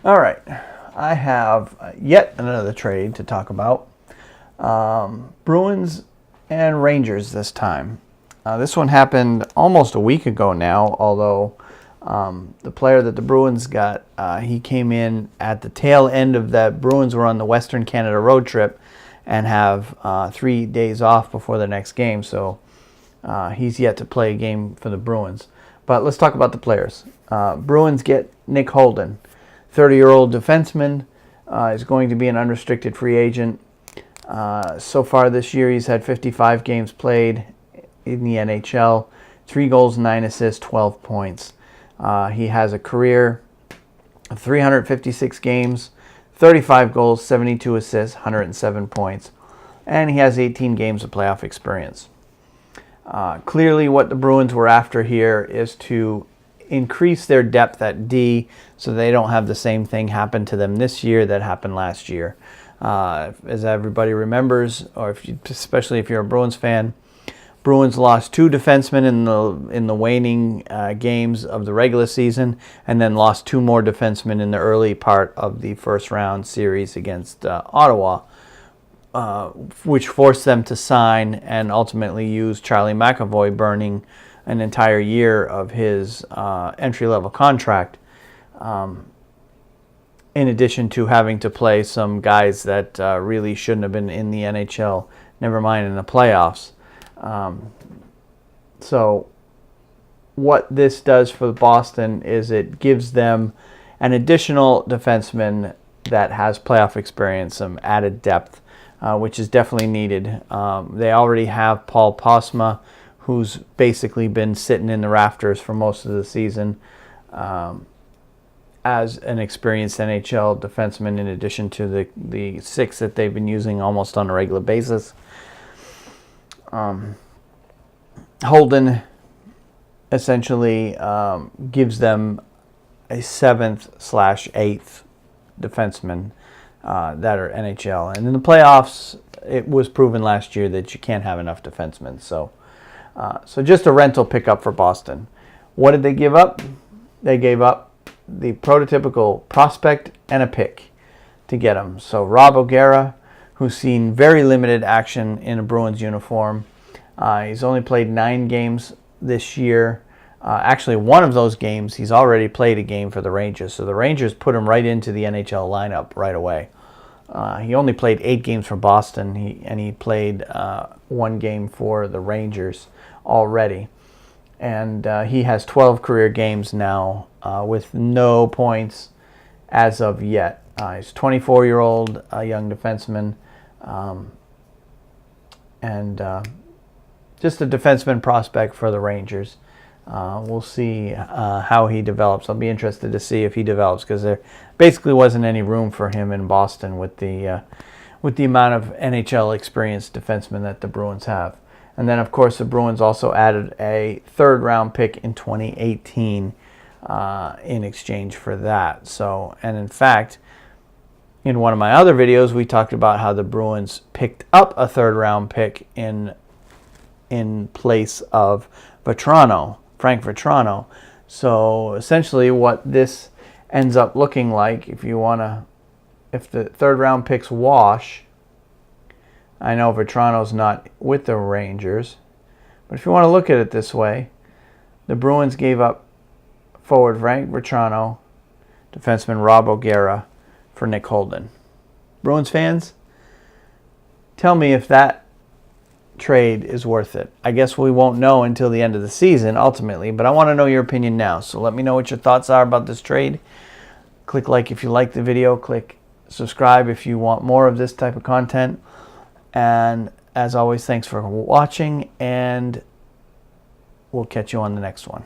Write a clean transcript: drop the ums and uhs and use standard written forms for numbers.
All right, I have yet another trade to talk about. Bruins and Rangers this time. This one happened almost a week ago now, although the player that the Bruins got, he came in at the tail end of that. Bruins were on the Western Canada road trip and have 3 days off before the next game, so he's yet to play a game for the Bruins. But let's talk about the players. Bruins get Nick Holden, 30-year-old defenseman, is going to be an unrestricted free agent. So far this year, he's had 55 games played in the NHL, 3 goals, 9 assists, 12 points. He has a career of 356 games, 35 goals, 72 assists, 107 points, and he has 18 games of playoff experience. Clearly, what the Bruins were after here is to increase their depth at D so they don't have the same thing happen to them this year that happened last year. As everybody remembers, or especially if you're a Bruins fan, Bruins lost 2 defensemen in the waning games of the regular season, and then lost 2 more defensemen in the early part of the first round series against Ottawa, which forced them to sign and ultimately use Charlie McAvoy, burning an entire year of his entry-level contract, in addition to having to play some guys that really shouldn't have been in the NHL, never mind in the playoffs. So what this does for Boston is it gives them an additional defenseman that has playoff experience, some added depth, which is definitely needed. They already have Paul Posma, who's basically been sitting in the rafters for most of the season as an experienced NHL defenseman, in addition to the 6 that they've been using almost on a regular basis. Holden essentially gives them a 7th/8th defenseman that are NHL. And in the playoffs, it was proven last year that you can't have enough defensemen. So just a rental pickup for Boston. What did they give up? They gave up the prototypical prospect and a pick to get him. So Rob O'Gara, who's seen very limited action in a Bruins uniform. He's only played 9 games this year. Actually, one of those games, he's already played a game for the Rangers. So the Rangers put him right into the NHL lineup right away. He only played 8 games for Boston, and he played 1 game for the Rangers already. And he has 12 career games now with no points as of yet. He's a 24-year-old young defenseman, and just a defenseman prospect for the Rangers. We'll see how he develops. I'll be interested to see if he develops, because there basically wasn't any room for him in Boston with the amount of NHL experienced defensemen that the Bruins have. And then, of course, the Bruins also added a 3rd-round pick in 2018 in exchange for that. So, and in fact, in one of my other videos, we talked about how the Bruins picked up a 3rd-round pick in place of Frank Vatrano. So essentially what this ends up looking like, if the 3rd-round picks wash, I know Vatrano's not with the Rangers, but if you want to look at it this way, the Bruins gave up forward Frank Vatrano, defenseman Rob O'Gara for Nick Holden. Bruins fans, tell me if that trade is worth it. I guess we won't know until the end of the season ultimately, but I want to know your opinion now. So let me know what your thoughts are about this trade. Click like if you like the video. Click subscribe if you want more of this type of content. And as always, thanks for watching, and we'll catch you on the next one.